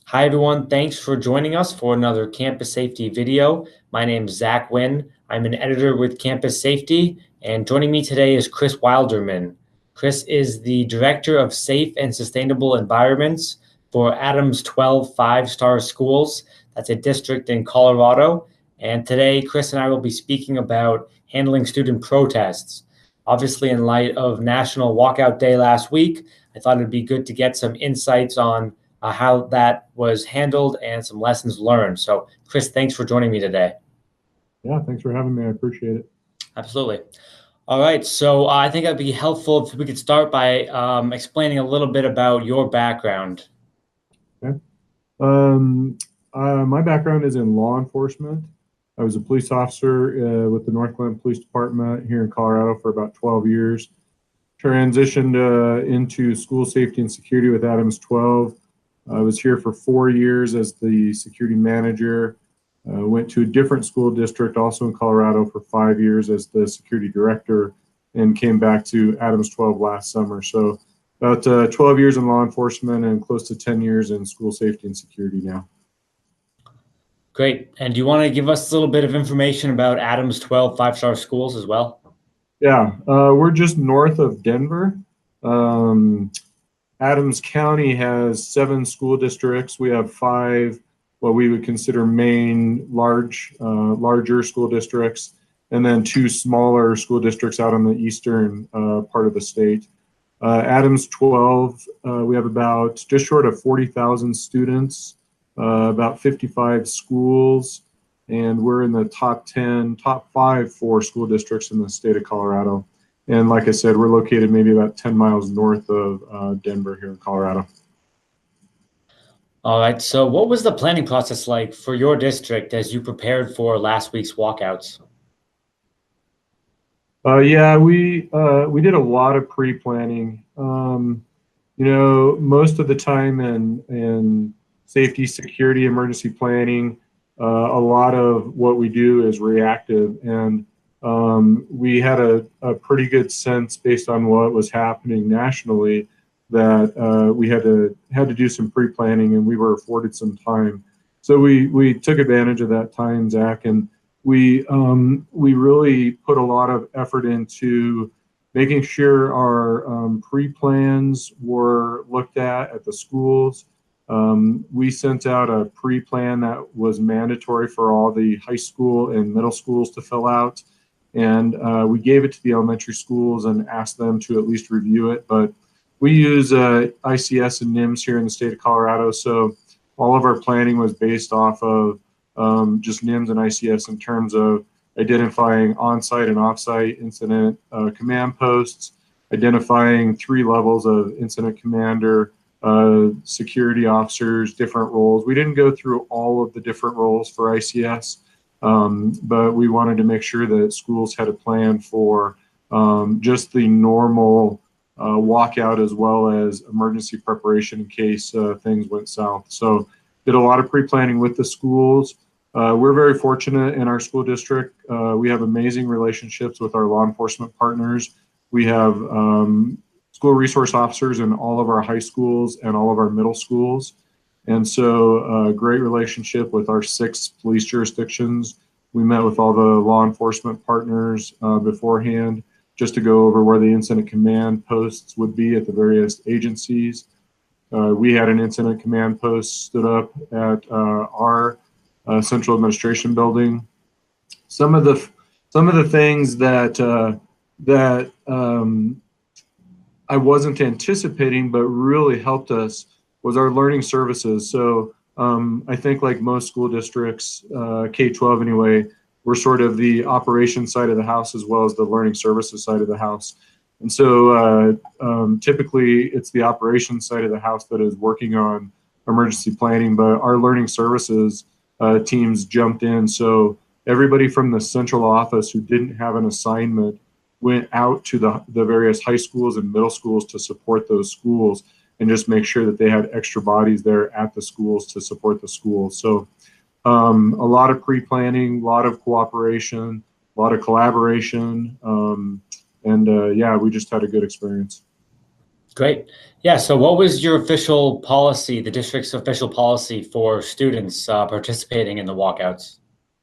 Hi, everyone. Thanks for joining us for another campus safety video. My name is Zach Wynn. I'm an editor with Campus Safety, and joining me today is Chris Wilderman. Chris is the Director of Safe and Sustainable Environments for Adams 12 five-star schools. That's a district in Colorado. And today, Chris and I will be speaking about handling student protests. Obviously, in light of National Walkout Day last week, I thought it'd be good to get some insights on how that was handled and some lessons learned. So, Chris, thanks for joining me today. Yeah, thanks for having me. I appreciate it. Absolutely. All right. So, I think it'd be helpful if we could start by explaining a little bit about your background. Okay. Um, my background is in law enforcement. I was a police officer with the North Glen Police Department here in Colorado for about 12 years. Transitioned into school safety and security with Adams 12. I was here for 4 years as the security manager. Went to a different school district also in Colorado for 5 years as the security director and came back to Adams 12 last summer. So about 12 years in law enforcement and close to 10 years in school safety and security now. Great. And do you want to give us a little bit of information about Adams 12 five-star schools as well? Yeah, we're just north of Denver. Um, Adams County has 7 school districts. We have 5 what we would consider main larger school districts, and then 2 smaller school districts out on the eastern part of the state. Adams 12, we have about just short of 40,000 students, about 55 schools, and we're in the top 5 for school districts in the state of Colorado. And like I said, we're located maybe about 10 miles north of Denver here in Colorado. All right. So, what was the planning process like for your district as you prepared for last week's walkouts? Yeah, we did a lot of pre-planning. Most of the time in safety, security, emergency planning, a lot of what we do is reactive, and we had a pretty good sense based on what was happening nationally that we had to do some pre-planning, and we were afforded some time. So we took advantage of that time, Zach, and we really put a lot of effort into making sure our pre-plans were looked at the schools. We sent out a pre-plan that was mandatory for all the high school and middle schools to fill out. And we gave it to the elementary schools and asked them to at least review it. But we use ICS and NIMS here in the state of Colorado. So all of our planning was based off of just NIMS and ICS in terms of identifying on-site and off-site incident command posts, identifying 3 levels of incident commander, security officers, different roles. We didn't go through all of the different roles for ICS, but we wanted to make sure that schools had a plan for just the normal walkout as well as emergency preparation in case things went south. So did a lot of pre-planning with the schools. We're very fortunate in our school district. We have amazing relationships with our law enforcement partners. We have school resource officers in all of our high schools and all of our middle schools. And so a great relationship with our 6 police jurisdictions. We met with all the law enforcement partners beforehand just to go over where the incident command posts would be at the various agencies. We had an incident command post stood up at our central administration building. Some of the things that I wasn't anticipating, but really helped us was our learning services. So I think like most school districts, K-12 anyway, we're sort of the operations side of the house as well as the learning services side of the house. And so typically it's the operations side of the house that is working on emergency planning, but our learning services teams jumped in. So everybody from the central office who didn't have an assignment went out to the various high schools and middle schools to support those schools and just make sure that they had extra bodies there at the schools to support the schools. So a lot of pre-planning, a lot of cooperation, a lot of collaboration, and yeah, we just had a good experience. Great. Yeah. So, what was your official policy, the district's official policy for students participating in the walkouts?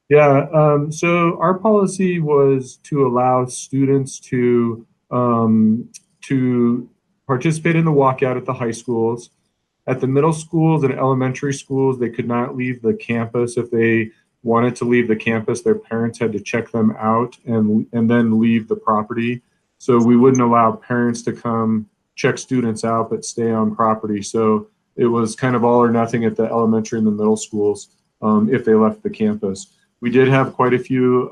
Yeah, so our policy was to allow students to participate in the walkout at the high schools. At the middle schools and elementary schools, they could not leave the campus. If they wanted to leave the campus, their parents had to check them out and then leave the property. So we wouldn't allow parents to come check students out but stay on property. So it was kind of all or nothing at the elementary and the middle schools if they left the campus. We did have quite a few.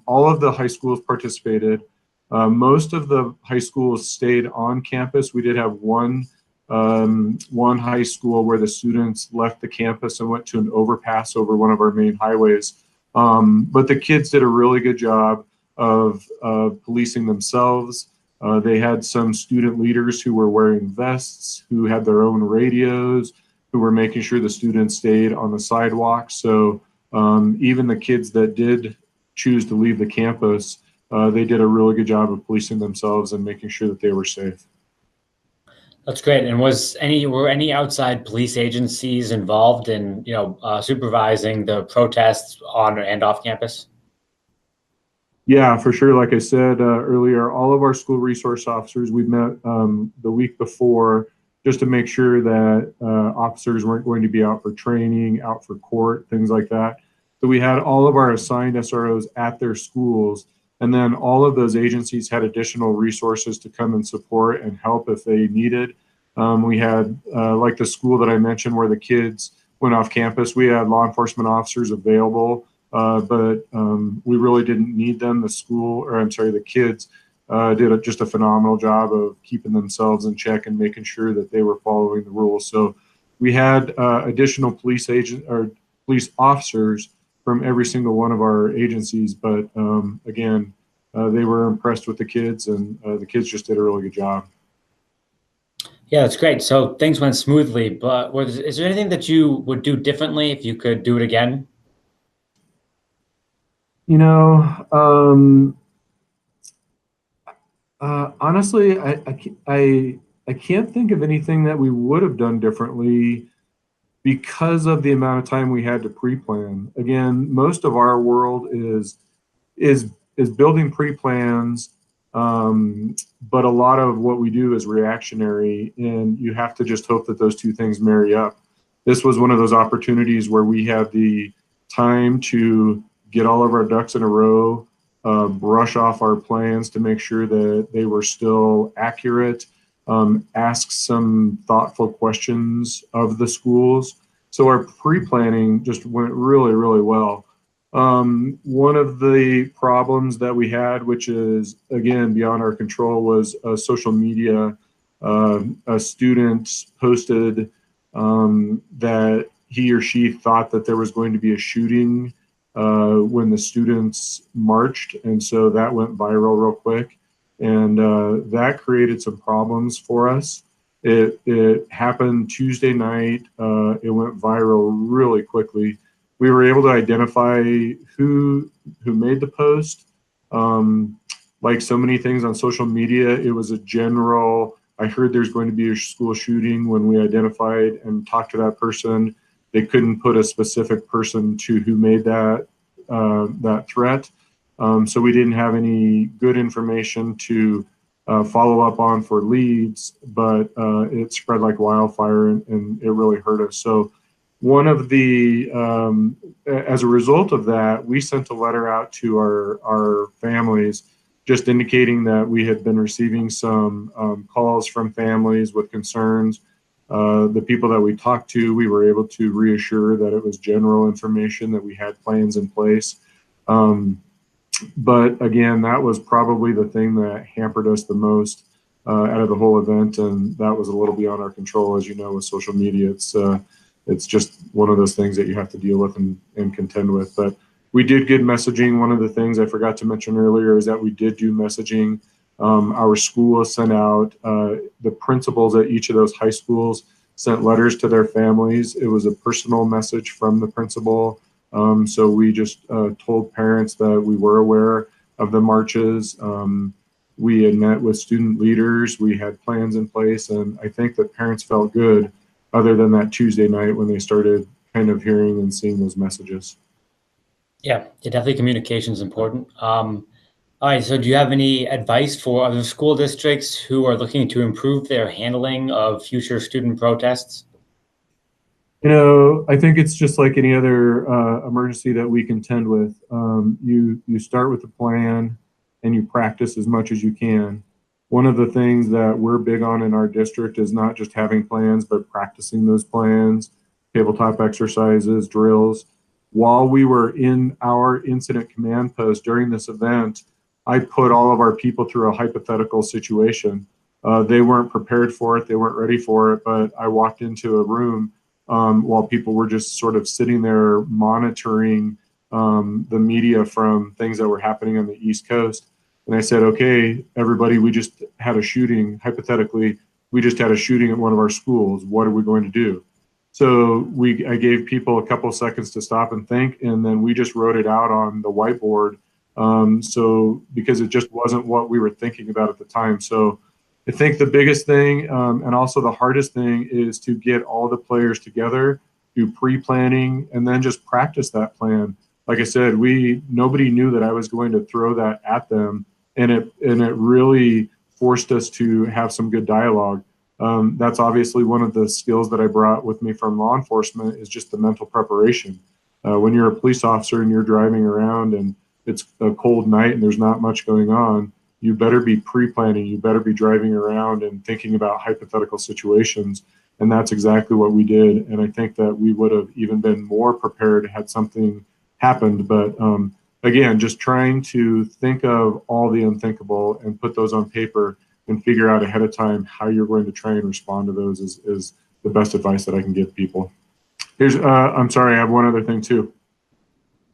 All of the high schools participated. Most of the high schools stayed on campus. We did have one high school where the students left the campus and went to an overpass over one of our main highways. But the kids did a really good job of policing themselves. They had some student leaders who were wearing vests, who had their own radios, who were making sure the students stayed on the sidewalk. So even the kids that did choose to leave the campus, they did a really good job of policing themselves and making sure that they were safe. That's great. And were any outside police agencies involved in, supervising the protests on and off campus? Yeah, for sure. Like I said earlier, all of our school resource officers, we met the week before just to make sure that officers weren't going to be out for training, out for court, things like that. So we had all of our assigned SROs at their schools, and then all of those agencies had additional resources to come and support and help if they needed. We had, like the school that I mentioned where the kids went off campus, we had law enforcement officers available, but we really didn't need them. The kids did just a phenomenal job of keeping themselves in check and making sure that they were following the rules. So we had additional police officers from every single one of our agencies, but again, they were impressed with the kids, and the kids just did a really good job. Yeah, that's great. So things went smoothly, but is there anything that you would do differently if you could do it again? You know, honestly, I can't think of anything that we would have done differently because of the amount of time we had to pre-plan. Again, most of our world is building pre-plans, but a lot of what we do is reactionary, and you have to just hope that those two things marry up. This was one of those opportunities where we had the time to get all of our ducks in a row, brush off our plans to make sure that they were still accurate, ask some thoughtful questions of the schools. So our pre-planning just went really, really well. One of the problems that we had, which is again beyond our control, was social media. A student posted that he or she thought that there was going to be a shooting when the students marched, and so that went viral real quick, and that created some problems for us. It happened Tuesday night. It went viral really quickly. We were able to identify who made the post. Like so many things on social media, it was a general, I heard there's going to be a school shooting. When we identified and talked to that person, they couldn't put a specific person to who made that threat. So we didn't have any good information to follow up on for leads, but it spread like wildfire, and it really hurt us. So one of the, as a result of that, we sent a letter out to our families just indicating that we had been receiving some calls from families with concerns. The people that we talked to, we were able to reassure that it was general information, that we had plans in place. But again, that was probably the thing that hampered us the most out of the whole event, and that was a little beyond our control. As you know, with social media, it's just one of those things that you have to deal with and contend with. But we did good messaging. One of the things I forgot to mention earlier is that we did do messaging. Our school sent out, the principals at each of those high schools sent letters to their families. It was a personal message from the principal. So we just told parents that we were aware of the marches. We had met with student leaders. We had plans in place, and I think that parents felt good, other than that Tuesday night when they started kind of hearing and seeing those messages. Yeah, definitely communication is important. All right, so do you have any advice for other school districts who are looking to improve their handling of future student protests? I think it's just like any other emergency that we contend with. You start with a plan and you practice as much as you can. One of the things that we're big on in our district is not just having plans, but practicing those plans, tabletop exercises, drills. While we were in our incident command post during this event, I put all of our people through a hypothetical situation. They weren't prepared for it, they weren't ready for it, but I walked into a room while people were just sort of sitting there monitoring the media from things that were happening on the East Coast. And I said, okay, everybody, we just had a shooting. Hypothetically, we just had a shooting at one of our schools. What are we going to do? So I gave people a couple of seconds to stop and think, and then we just wrote it out on the whiteboard. So because it just wasn't what we were thinking about at the time. So I think the biggest thing and also the hardest thing is to get all the players together, do pre-planning, and then just practice that plan. Like I said, nobody knew that I was going to throw that at them, and it really forced us to have some good dialogue. That's obviously one of the skills that I brought with me from law enforcement is just the mental preparation. When you're a police officer and you're driving around and it's a cold night and there's not much going on, you better be pre-planning, you better be driving around and thinking about hypothetical situations. And that's exactly what we did. And I think that we would have even been more prepared had something happened. But again, just trying to think of all the unthinkable and put those on paper and figure out ahead of time how you're going to try and respond to those is the best advice that I can give people. I'm sorry, I have one other thing too.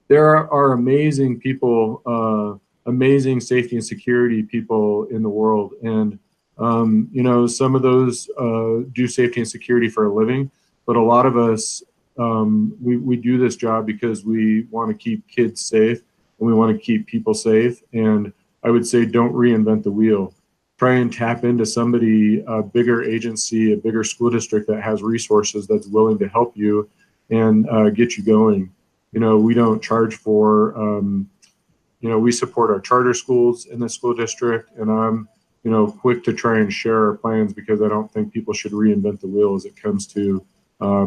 There are amazing people, amazing safety and security people in the world. And, some of those do safety and security for a living, but a lot of us, we do this job because we want to keep kids safe and we want to keep people safe. And I would say, don't reinvent the wheel. Try and tap into somebody, a bigger agency, a bigger school district that has resources that's willing to help you and get you going. We don't charge for, we support our charter schools in the school district, and I'm, quick to try and share our plans because I don't think people should reinvent the wheel as it comes to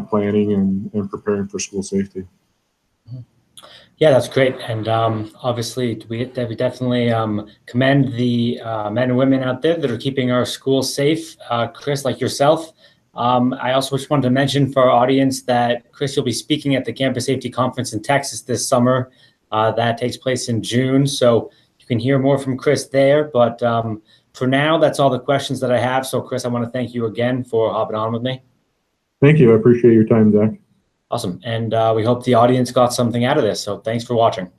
planning and preparing for school safety. Yeah, that's great. And obviously, we definitely commend the men and women out there that are keeping our schools safe. Chris, like yourself. I also just wanted to mention for our audience that Chris will be speaking at the Campus Safety Conference in Texas this summer. That takes place in June. So you can hear more from Chris there. But for now, that's all the questions that I have. So Chris, I want to thank you again for hopping on with me. Thank you. I appreciate your time, Zach. Awesome. And we hope the audience got something out of this. So thanks for watching.